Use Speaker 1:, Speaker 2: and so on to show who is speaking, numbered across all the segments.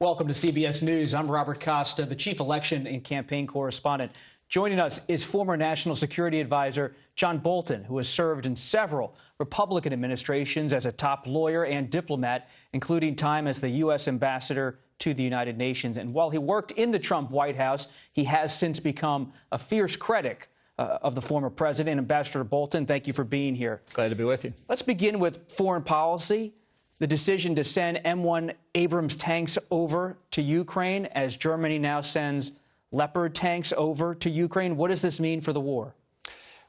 Speaker 1: Welcome to CBS News. I'm Robert Costa, the chief election and campaign correspondent. Joining us is former National Security Advisor John Bolton, who has served in several Republican administrations as a top lawyer and diplomat, including time as the U.S. ambassador to the United Nations. And while he worked in the Trump White House, he has since become a fierce critic of the former president. Ambassador Bolton, thank you for being here.
Speaker 2: Glad to be with you.
Speaker 1: Let's begin with foreign policy. The decision to send M1 Abrams tanks over to Ukraine as Germany now sends Leopard tanks over to Ukraine. What does this mean for the war?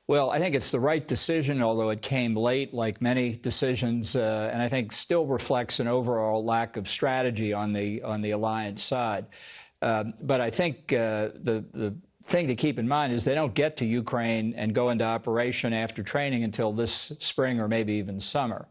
Speaker 2: Well, I think it's the right decision, although it came late, like many decisions, and I think still reflects an overall lack of strategy on the alliance side. But I think the thing to keep in mind is they don't get to Ukraine and go into operation after training until this spring or maybe even summer.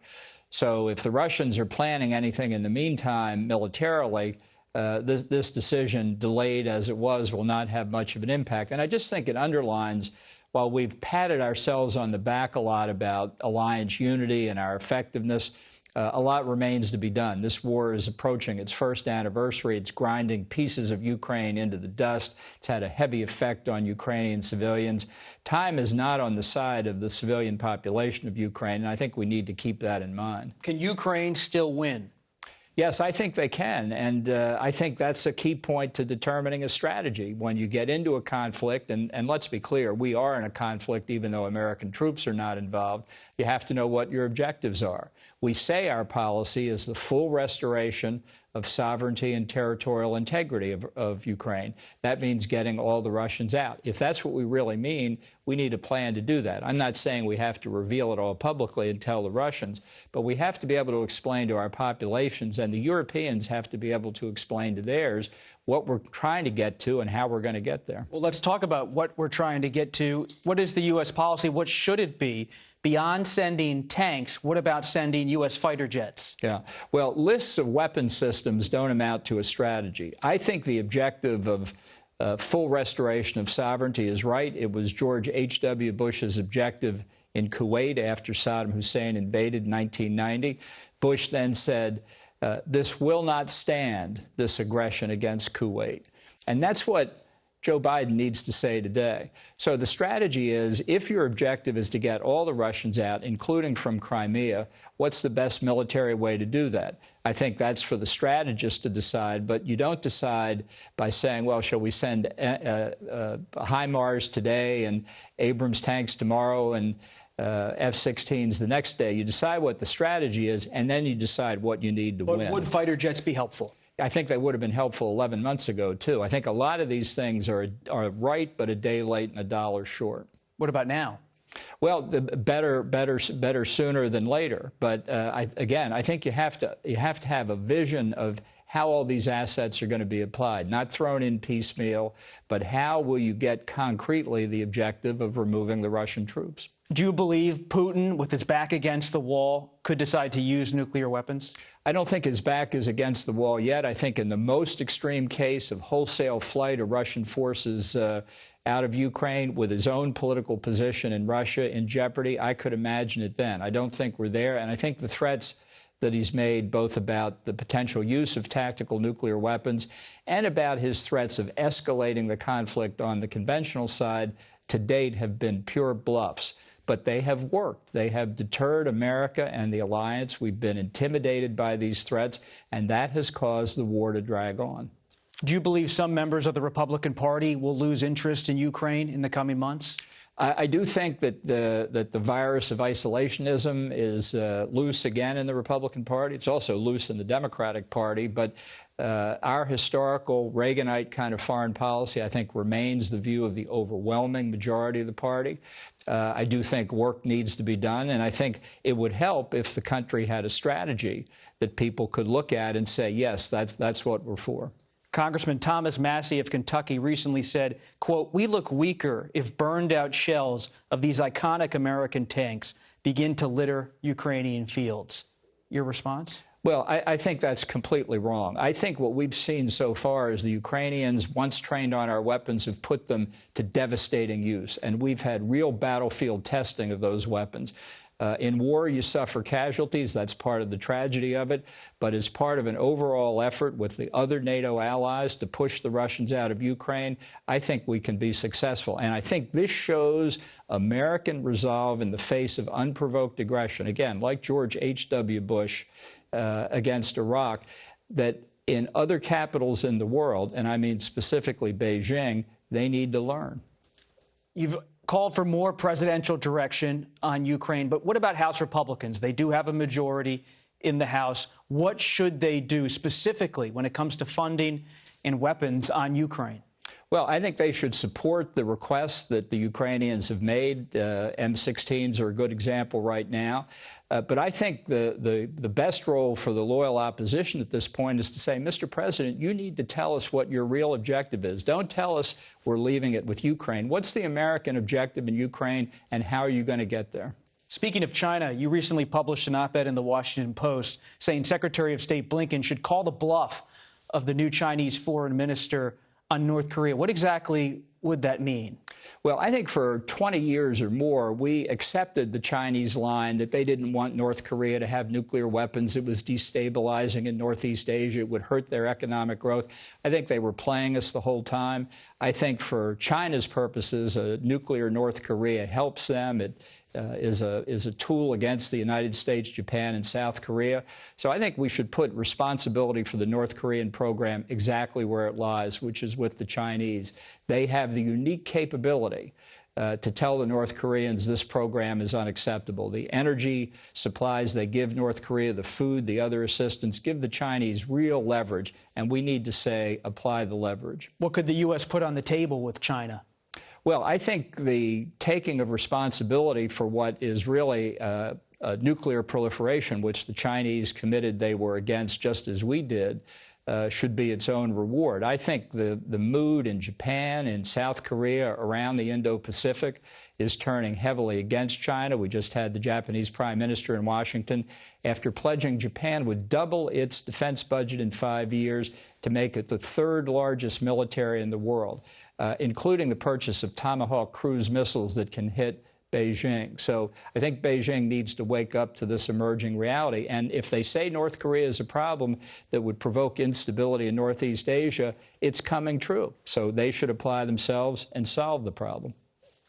Speaker 2: So if the Russians are planning anything in the meantime militarily, this decision, delayed as it was, will not have much of an impact. And I just think it underlines, while we've patted ourselves on the back a lot about alliance unity and our effectiveness, a lot remains to be done. This war is approaching its first anniversary. It's grinding pieces of Ukraine into the dust. It's had a heavy effect on Ukrainian civilians. Time is not on the side of the civilian population of Ukraine, and I think we need to keep that in mind.
Speaker 1: Can Ukraine still win?
Speaker 2: Yes, I think they can, and I think that's a key point to determining a strategy. When you get into a conflict, and let's be clear, we are in a conflict even though American troops are not involved, you have to know what your objectives are. We say our policy is the full restoration of sovereignty and territorial integrity of Ukraine. That means getting all the Russians out. If that's what we really mean, we need a plan to do that. I'm not saying we have to reveal it all publicly and tell the Russians, but we have to be able to explain to our populations, and the Europeans have to be able to explain to theirs what we're trying to get to and how we're going to get there.
Speaker 1: Well, let's talk about what we're trying to get to. What is the U.S. policy? What should it be? Beyond sending tanks, what about sending U.S. fighter jets?
Speaker 2: Yeah. Well, lists of weapon systems don't amount to a strategy. I think the objective of full restoration of sovereignty is right. It was George H.W. Bush's objective in Kuwait after Saddam Hussein invaded in 1990. Bush then said, this will not stand, this aggression against Kuwait. And that's what Joe Biden needs to say today. So the strategy is, if your objective is to get all the Russians out, including from Crimea, what's the best military way to do that? I think that's for the strategist to decide, but you don't decide by saying, well, shall we send HIMARS today and Abrams tanks tomorrow and F-16s the next day. You decide what the strategy is, and then you decide what you need to win.
Speaker 1: But would fighter jets be helpful?
Speaker 2: I think they would have been helpful 11 months ago, too. I think a lot of these things are right, but a day late and a dollar short.
Speaker 1: What about now?
Speaker 2: Well, better sooner than later. But again, I think you have to have a vision of how all these assets are going to be applied, not thrown in piecemeal, but how will you get concretely the objective of removing the Russian troops?
Speaker 1: Do you believe Putin, with his back against the wall, could decide to use nuclear weapons?
Speaker 2: I don't think his back is against the wall yet. I think in the most extreme case of wholesale flight of Russian forces out of Ukraine, with his own political position in Russia in jeopardy, I could imagine it then. I don't think we're there. And I think the threats that he's made, both about the potential use of tactical nuclear weapons and about his threats of escalating the conflict on the conventional side, to date have been pure bluffs. But they have worked. They have deterred America and the alliance. We've been intimidated by these threats, and that has caused the war to drag on.
Speaker 1: Do you believe some members of the Republican Party will lose interest in Ukraine in the coming months?
Speaker 2: I do think that the virus of isolationism is loose again in the Republican Party. It's also loose in the Democratic Party. But our historical Reaganite kind of foreign policy, I think, remains the view of the overwhelming majority of the party. I do think work needs to be done, and I think it would help if the country had a strategy that people could look at and say, yes, that's what we're for.
Speaker 1: Congressman Thomas Massie of Kentucky recently said, quote, "We look weaker if burned-out shells of these iconic American tanks begin to litter Ukrainian fields." Your response?
Speaker 2: Well, I think that's completely wrong. I think what we've seen so far is the Ukrainians, once trained on our weapons, have put them to devastating use. And we've had real battlefield testing of those weapons. In war, you suffer casualties. That's part of the tragedy of it. But as part of an overall effort with the other NATO allies to push the Russians out of Ukraine, I think we can be successful. And I think this shows American resolve in the face of unprovoked aggression. Again, like George H.W. Bush against Iraq, that in other capitals in the world, and I mean specifically Beijing, they need to learn.
Speaker 1: You've called for more presidential direction on Ukraine, but what about House Republicans? They do have a majority in the House. What should they do specifically when it comes to funding and weapons on Ukraine?
Speaker 2: Well, I think they should support the requests that the Ukrainians have made. M16s are a good example right now. But I think the best role for the loyal opposition at this point is to say, Mr. President, you need to tell us what your real objective is. Don't tell us we're leaving it with Ukraine. What's the American objective in Ukraine, and how are you going to get there?
Speaker 1: Speaking of China, you recently published an op-ed in the Washington Post saying Secretary of State Blinken should call the bluff of the new Chinese foreign minister on North Korea. What exactly would that mean?
Speaker 2: Well, I think for 20 years or more, we accepted the Chinese line that they didn't want North Korea to have nuclear weapons. It was destabilizing in Northeast Asia. It would hurt their economic growth. I think they were playing us the whole time. I think for China's purposes, a nuclear North Korea helps them. It is a tool against the United States, Japan, and South Korea. So I think we should put responsibility for the North Korean program exactly where it lies, which is with the Chinese. They have the unique capability to tell the North Koreans this program is unacceptable. The energy supplies they give North Korea, the food, the other assistance, give the Chinese real leverage, and we need to say, apply the leverage.
Speaker 1: What could the U.S. put on the table with China?
Speaker 2: Well, I think the taking of responsibility for what is really nuclear proliferation, which the Chinese committed they were against just as we did, should be its own reward. I think the mood in Japan and South Korea around the Indo-Pacific is turning heavily against China. We just had the Japanese Prime Minister in Washington after pledging Japan would double its defense budget in 5 years to make it the third largest military in the world, including the purchase of Tomahawk cruise missiles that can hit Beijing. So I think Beijing needs to wake up to this emerging reality. And if they say North Korea is a problem that would provoke instability in Northeast Asia, it's coming true. So they should apply themselves and solve the problem.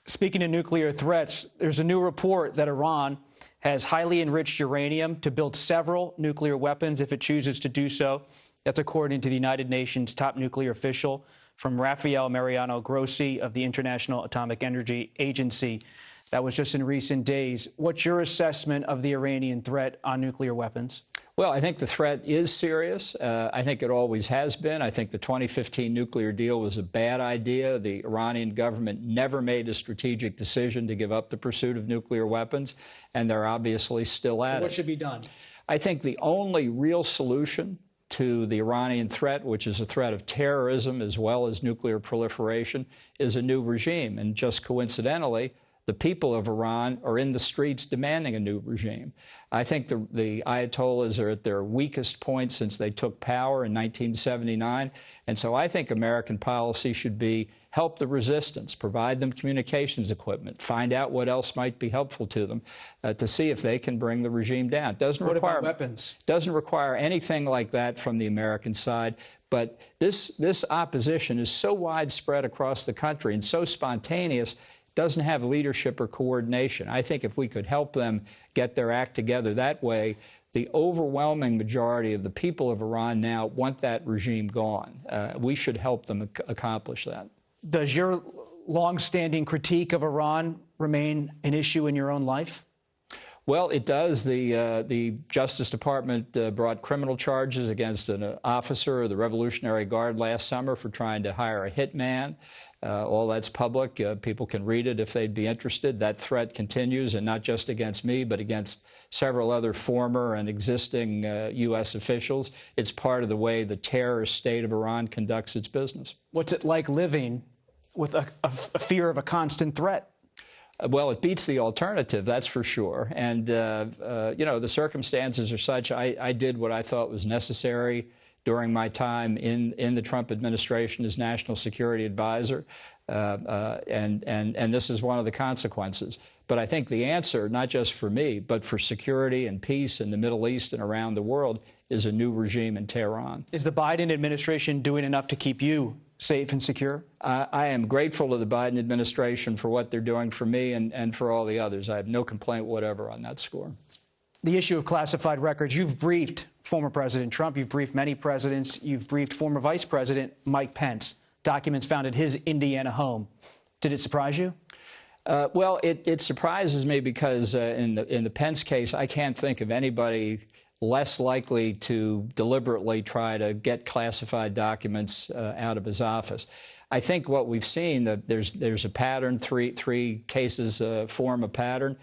Speaker 1: Speaking of nuclear threats, there's a new report that Iran has highly enriched uranium to build several nuclear weapons if it chooses to do so. That's according to the United Nations top nuclear official from Rafael Mariano Grossi of the International Atomic Energy Agency. That was just in recent days. What's your assessment of the Iranian threat on nuclear weapons?
Speaker 2: Well, I think the threat is serious. I think it always has been. I think the 2015 nuclear deal was a bad idea. The Iranian government never made a strategic decision to give up the pursuit of nuclear weapons, and they're obviously still at it.
Speaker 1: What should be done?
Speaker 2: I think the only real solution to the Iranian threat, which is a threat of terrorism as well as nuclear proliferation, is a new regime. And just coincidentally, the people of Iran are in the streets demanding a new regime. I think the Ayatollahs are at their weakest point since they took power in 1979. And so I think American policy should be help the resistance, provide them communications equipment, find out what else might be helpful to them to see if they can bring the regime down.
Speaker 1: What about weapons?
Speaker 2: Doesn't require anything like that from the American side. But this opposition is so widespread across the country and so spontaneous, doesn't have leadership or coordination. I think if we could help them get their act together that way, the overwhelming majority of the people of Iran now want that regime gone. We should help them accomplish that.
Speaker 1: Does your longstanding critique of Iran remain an issue in your own life?
Speaker 2: Well, it does. The Justice Department brought criminal charges against an officer of the Revolutionary Guard last summer for trying to hire a hitman. All that's public. People can read it if they'd be interested. That threat continues, and not just against me, but against several other former and existing U.S. officials. It's part of the way the terrorist state of Iran conducts its business. What's
Speaker 1: it like living with a fear of a constant threat?
Speaker 2: Well, it beats the alternative, that's for sure. And, the circumstances are such. I did what I thought was necessary during my time in the Trump administration as National Security Advisor, and this is one of the consequences. But I think the answer, not just for me, but for security and peace in the Middle East and around the world, is a new regime in Tehran.
Speaker 1: Is the Biden administration doing enough to keep you safe and secure?
Speaker 2: I am grateful to the Biden administration for what they're doing for me and for all the others. I have no complaint whatever on that score.
Speaker 1: The issue of classified records, you've briefed former President Trump, you've briefed many presidents, you've briefed former Vice President Mike Pence, documents found at his Indiana home. Did it surprise you?
Speaker 2: Well, it surprises me because in the Pence case, I can't think of anybody less likely to deliberately try to get classified documents out of his office. I think what we've seen, that there's a pattern, three cases form a pattern.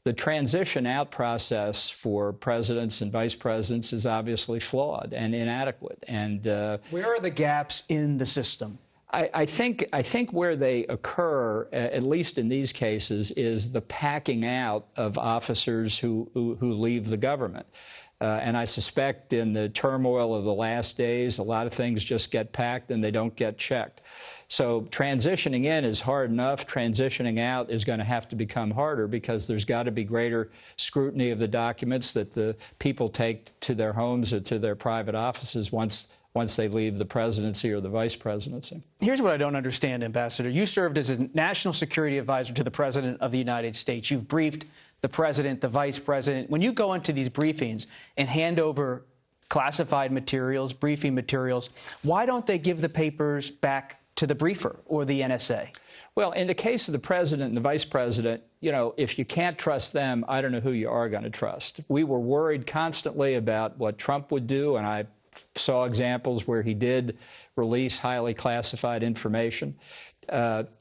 Speaker 2: The transition out process for presidents and vice presidents is obviously flawed and inadequate. And
Speaker 1: where are the gaps in the system?
Speaker 2: I think where they occur, at least in these cases, is the packing out of officers who leave the government. And I suspect in the turmoil of the last days, a lot of things just get packed and they don't get checked. So transitioning in is hard enough. Transitioning out is going to have to become harder because there's got to be greater scrutiny of the documents that the people take to their homes or to their private offices once they leave the presidency or the vice presidency.
Speaker 1: Here's what I don't understand, Ambassador. You served as a national security advisor to the President of the United States. You've briefed the president, the vice president. When you go into these briefings and hand over classified materials, briefing materials, why don't they give the papers back to the briefer or the NSA?
Speaker 2: Well, in the case of the president and the vice president, you know, if you can't trust them, I don't know who you are going to trust. We were worried constantly about what Trump would do, and I saw examples where he did release highly classified information.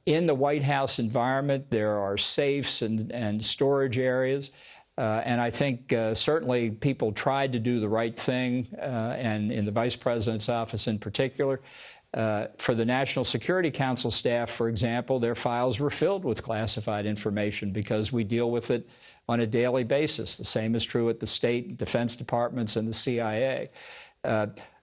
Speaker 2: In the White House environment, there are safes and storage areas. And I think certainly people tried to do the right thing, and in the vice president's office in particular. For the National Security Council staff, for example, their files were filled with classified information because we deal with it on a daily basis. The same is true at the state defense departments and the CIA.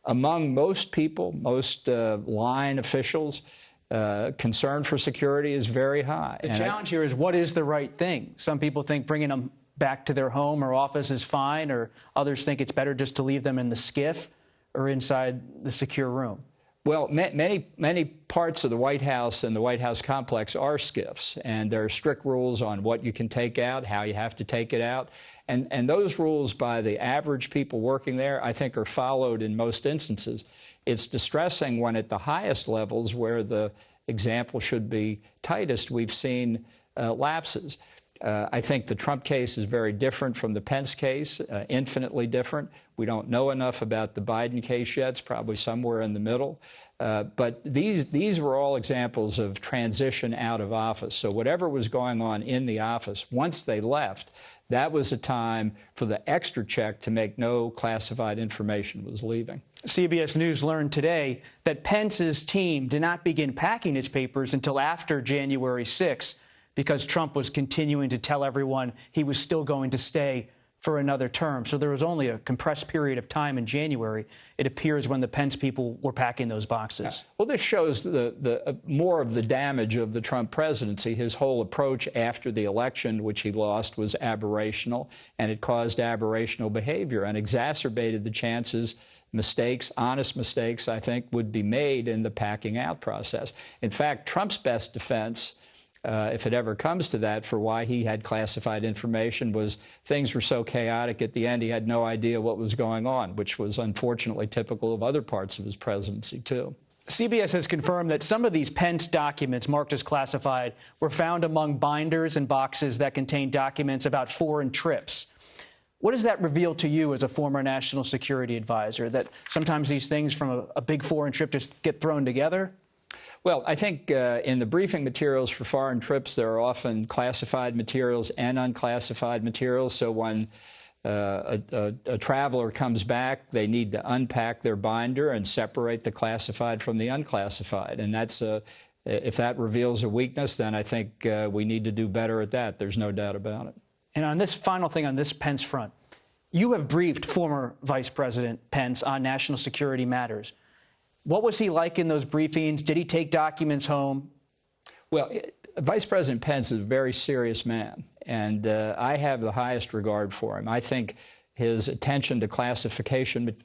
Speaker 2: Among most people, most line officials, concern for security is very high.
Speaker 1: The challenge here is, what is the right thing? Some people think bringing them back to their home or office is fine, or others think it's better just to leave them in the SCIF or inside the secure room.
Speaker 2: Well, many parts of the White House and the White House complex are SCIFs, and there are strict rules on what you can take out, how you have to take it out. And those rules by the average people working there, I think, are followed in most instances. It's distressing when at the highest levels, where the example should be tightest, we've seen lapses. I think the Trump case is very different from the Pence case, infinitely different. We don't know enough about the Biden case yet. It's probably somewhere in the middle. But these were all examples of transition out of office. So whatever was going on in the office, once they left, that was a time for the extra check to make no classified information was leaving.
Speaker 1: CBS News learned today that Pence's team did not begin packing its papers until after January 6th, because Trump was continuing to tell everyone he was still going to stay for another term. So there was only a compressed period of time in January, it appears, when the Pence people were packing those boxes.
Speaker 2: Well, this shows the more of the damage of the Trump presidency. His whole approach after the election, which he lost, was aberrational, and it caused aberrational behavior and exacerbated the chances mistakes, honest mistakes, I think, would be made in the packing out process. In fact, Trump's best defense, if it ever comes to that, for why he had classified information was things were so chaotic at the end he had no idea what was going on, which was unfortunately typical of other parts of his presidency, too.
Speaker 1: CBS has confirmed that some of these Pence documents marked as classified were found among binders and boxes that contained documents about foreign trips. What does that reveal to you as a former national security advisor, that sometimes these things from a big foreign trip just get thrown together?
Speaker 2: Well, I think in the briefing materials for foreign trips, there are often classified materials and unclassified materials. So when a traveler comes back, they need to unpack their binder and separate the classified from the unclassified. And that's if that reveals a weakness, then I think we need to do better at that. There's no doubt about it.
Speaker 1: And on this final thing on this Pence front, you have briefed former Vice President Pence on national security matters. What was he like in those briefings? Did he take documents home?
Speaker 2: Well, Vice President Pence is a very serious man, and I have the highest regard for him. I think his attention to classification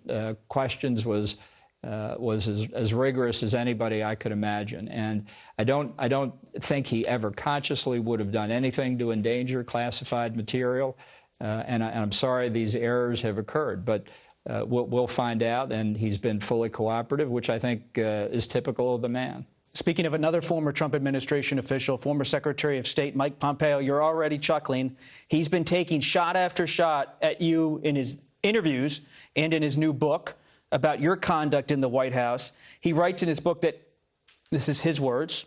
Speaker 2: questions was as rigorous as anybody I could imagine, and I don't think he ever consciously would have done anything to endanger classified material. And I'm sorry these errors have occurred, but we'll find out. And he's been fully cooperative, which I think is typical of the man.
Speaker 1: Speaking of another former Trump administration official, former Secretary of State Mike Pompeo, you're already chuckling. He's been taking shot after shot at you in his interviews and in his new book about your conduct in the White House. He writes in his book that, this is his words,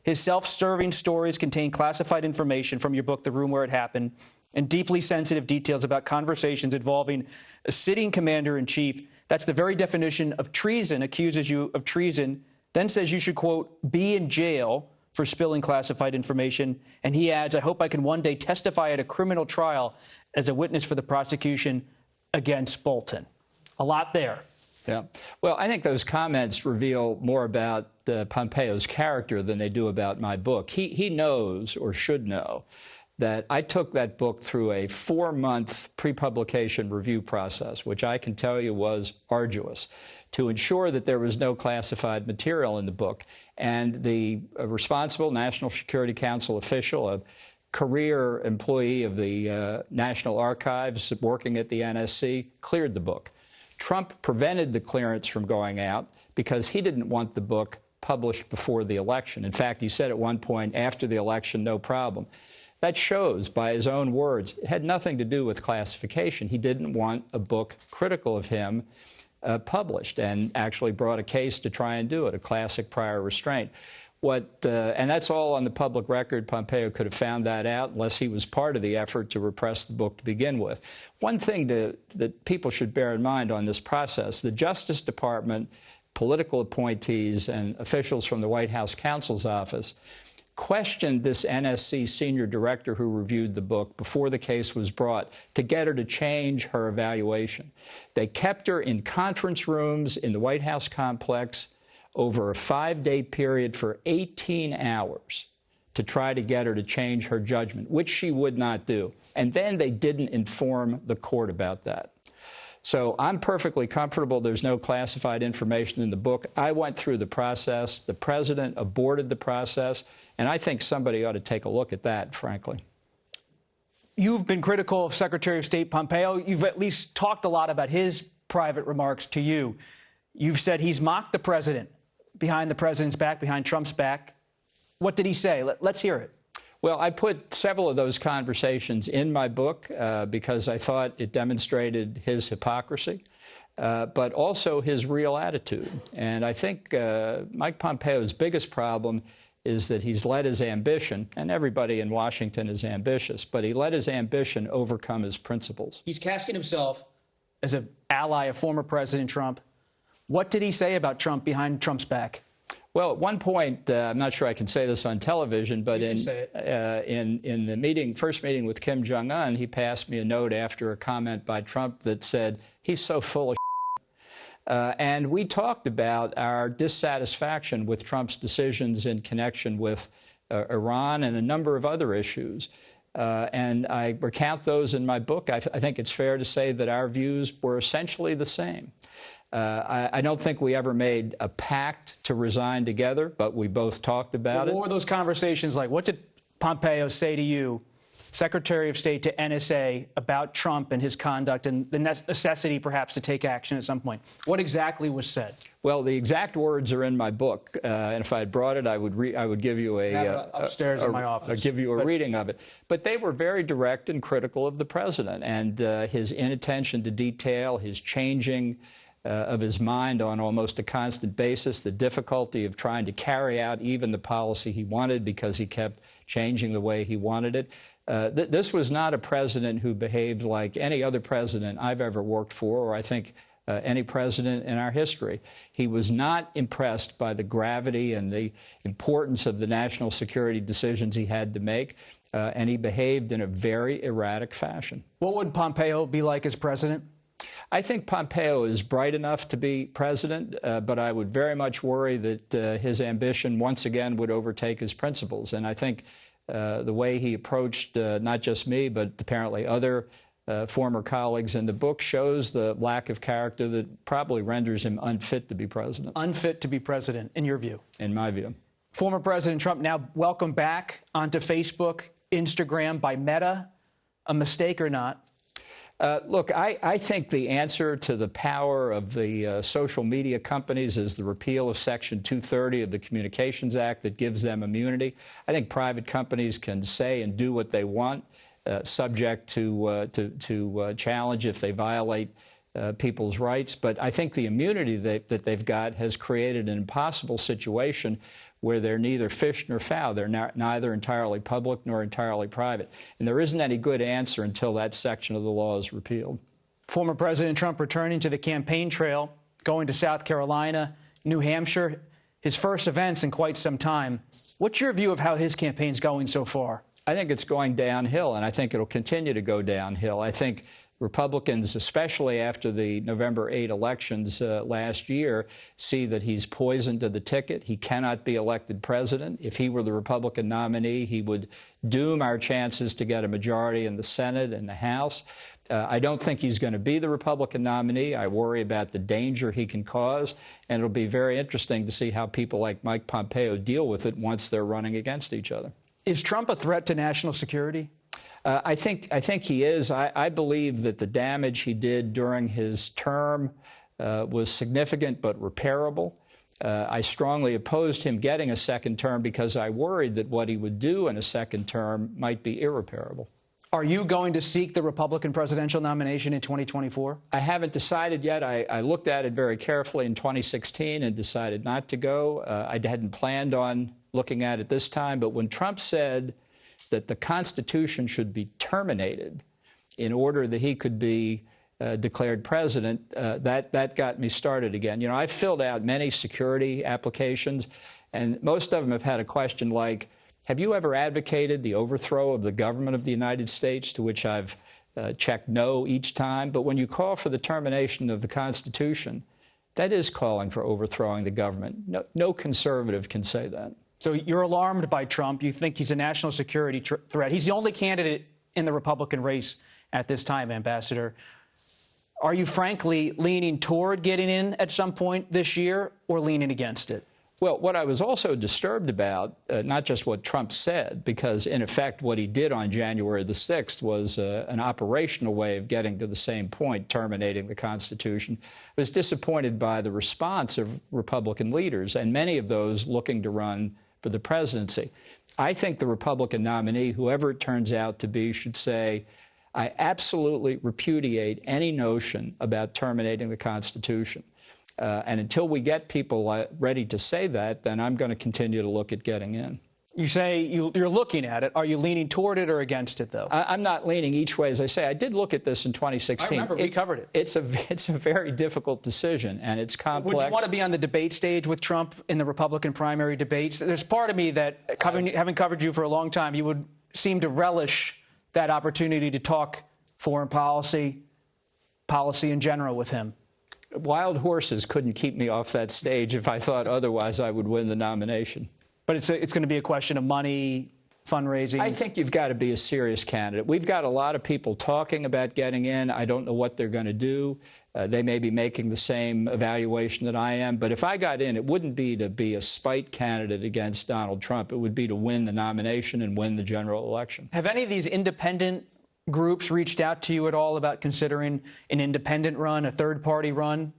Speaker 1: his self-serving stories contain classified information from your book, The Room Where It Happened, and deeply sensitive details about conversations involving a sitting commander-in-chief. That's the very definition of treason, accuses you of treason, then says you should, quote, be in jail for spilling classified information. And he adds, I hope I can one day testify at a criminal trial as a witness for the prosecution against Bolton. A lot there.
Speaker 2: Yeah. Well, I think those comments reveal more about Pompeo's character than they do about my book. He knows, or should know, that I took that book through a 4-month pre-publication review process, which I can tell you was arduous, to ensure that there was no classified material in the book. And the responsible National Security Council official, a career employee of the National Archives working at the NSC, cleared the book. Trump prevented the clearance from going out because he didn't want the book published before the election. In fact, he said at one point, after the election, no problem. That shows, by his own words, it had nothing to do with classification. He didn't want a book critical of him published, and actually brought a case to try and do it, a classic prior restraint. And that's all on the public record. Pompeo could have found that out unless he was part of the effort to repress the book to begin with. One thing that people should bear in mind on this process, the Justice Department, political appointees, and officials from the White House counsel's office questioned this NSC senior director who reviewed the book before the case was brought to get her to change her evaluation. They kept her in conference rooms in the White House complex over a 5-day period for 18 hours to try to get her to change her judgment, which she would not do. And then they didn't inform the court about that. So I'm perfectly comfortable there's no classified information in the book. I went through the process. The president aborted the process. And I think somebody ought to take a look at that, frankly.
Speaker 1: You've been critical of Secretary of State Pompeo. You've at least talked a lot about his private remarks to you. You've said he's mocked the president behind the president's back, behind Trump's back. What did he say? Let's hear it.
Speaker 2: Well, I put several of those conversations in my book because I thought it demonstrated his hypocrisy, but also his real attitude. And I think Mike Pompeo's biggest problem is that he's let his ambition, and everybody in Washington is ambitious, but he let his ambition overcome his principles.
Speaker 1: He's casting himself as an ally of former President Trump. What did he say about Trump behind Trump's back?
Speaker 2: Well, at one point, I'm not sure I can say this on television, but in the first meeting with Kim Jong-un, he passed me a note after a comment by Trump that said, he's so full of and we talked about our dissatisfaction with Trump's decisions in connection with Iran and a number of other issues. And I recount those in my book. I think it's fair to say that our views were essentially the same. I don't think we ever made a pact to resign together, but we both talked about it.
Speaker 1: What were those conversations like? What did Pompeo say to you, Secretary of State to NSA, about Trump and his conduct and the necessity, perhaps, to take action at some point? What exactly was said? Well, the exact words are in my book, and if I had brought it, I would give you
Speaker 2: upstairs in my office. I'd give you a reading of it. But they were very direct and critical of the president and his inattention to detail, his changing of his mind on almost a constant basis, the difficulty of trying to carry out even the policy he wanted because he kept changing the way he wanted it. This was not a president who behaved like any other president I've ever worked for, or I think any president in our history. He was not impressed by the gravity and the importance of the national security decisions he had to make, and he behaved in a very erratic fashion.
Speaker 1: What would Pompeo be like as president?
Speaker 2: I think Pompeo is bright enough to be president, but I would very much worry that his ambition once again would overtake his principles. And I think the way he approached not just me, but apparently other former colleagues in the book shows the lack of character that probably renders him unfit to be president.
Speaker 1: Unfit to be president, in your view?
Speaker 2: In my view.
Speaker 1: Former President Trump now welcome back onto Facebook, Instagram by Meta. A mistake or not?
Speaker 2: Look, I think the answer to the power of the social media companies is the repeal of Section 230 of the Communications Act that gives them immunity. I think private companies can say and do what they want, subject to challenge if they violate people's rights. But I think the immunity that they've got has created an impossible situation where they're neither fish nor fowl. They're neither entirely public nor entirely private. And there isn't any good answer until that section of the law is repealed.
Speaker 1: Former President Trump returning to the campaign trail, going to South Carolina, New Hampshire, his first events in quite some time. What's your view of how his campaign's going so far?
Speaker 2: I think it's going downhill, and I think it'll continue to go downhill. I think Republicans, especially after the November 8 elections last year, see that he's poisoned to the ticket. He cannot be elected president. If he were the Republican nominee, he would doom our chances to get a majority in the Senate and the House. I don't think he's going to be the Republican nominee. I worry about the danger he can cause, and it'll be very interesting to see how people like Mike Pompeo deal with it once they're running against each other.
Speaker 1: Is Trump a threat to national security?
Speaker 2: I think he is. I believe that the damage he did during his term was significant but repairable. I strongly opposed him getting a second term because I worried that what he would do in a second term might be irreparable.
Speaker 1: Are you going to seek the Republican presidential nomination in 2024?
Speaker 2: I haven't decided yet. I looked at it very carefully in 2016 and decided not to go. I hadn't planned on looking at it this time, but when Trump said that the Constitution should be terminated in order that he could be declared president, that got me started again. You know, I've filled out many security applications, and most of them have had a question like, have you ever advocated the overthrow of the government of the United States, to which I've checked no each time. But when you call for the termination of the Constitution, that is calling for overthrowing the government. No conservative can say that.
Speaker 1: So you're alarmed by Trump. You think he's a national security threat. He's the only candidate in the Republican race at this time, Ambassador. Are you frankly leaning toward getting in at some point this year or leaning against it?
Speaker 2: Well, what I was also disturbed about, not just what Trump said, because in effect what he did on January the 6th was an operational way of getting to the same point, terminating the Constitution. I was disappointed by the response of Republican leaders, and many of those looking to run for the presidency. I think the Republican nominee, whoever it turns out to be, should say, I absolutely repudiate any notion about terminating the Constitution. And until we get people ready to say that, then I'm going to continue to look at getting in.
Speaker 1: You say you're looking at it. Are you leaning toward it or against it, though?
Speaker 2: I'm not leaning each way, as I say. I did look at this in 2016.
Speaker 1: I remember we covered it.
Speaker 2: It's a very difficult decision, and it's complex.
Speaker 1: Would you want to be on the debate stage with Trump in the Republican primary debates? There's part of me that, having covered you for a long time, you would seem to relish that opportunity to talk foreign policy in general with him.
Speaker 2: Wild horses couldn't keep me off that stage. If I thought otherwise, I would win the nomination.
Speaker 1: But it's going to be a question of money, fundraising.
Speaker 2: I think you've got to be a serious candidate. We've got a lot of people talking about getting in. I don't know what they're going to do. They may be making the same evaluation that I am. But if I got in, it wouldn't be to be a spite candidate against Donald Trump. It would be to win the nomination and win the general election.
Speaker 1: Have any of these independent groups reached out to you at all about considering an independent run, a third-party run?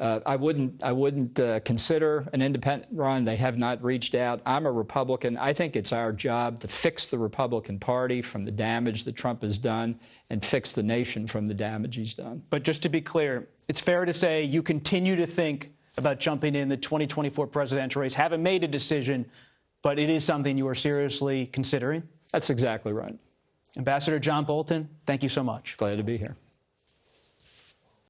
Speaker 2: I wouldn't consider an independent run. They have not reached out. I'm a Republican. I think it's our job to fix the Republican Party from the damage that Trump has done and fix the nation from the damage he's done.
Speaker 1: But just to be clear, it's fair to say you continue to think about jumping in the 2024 presidential race. Haven't made a decision, but it is something you are seriously considering?
Speaker 2: That's exactly right.
Speaker 1: Ambassador John Bolton, thank you so much.
Speaker 2: Glad to be here.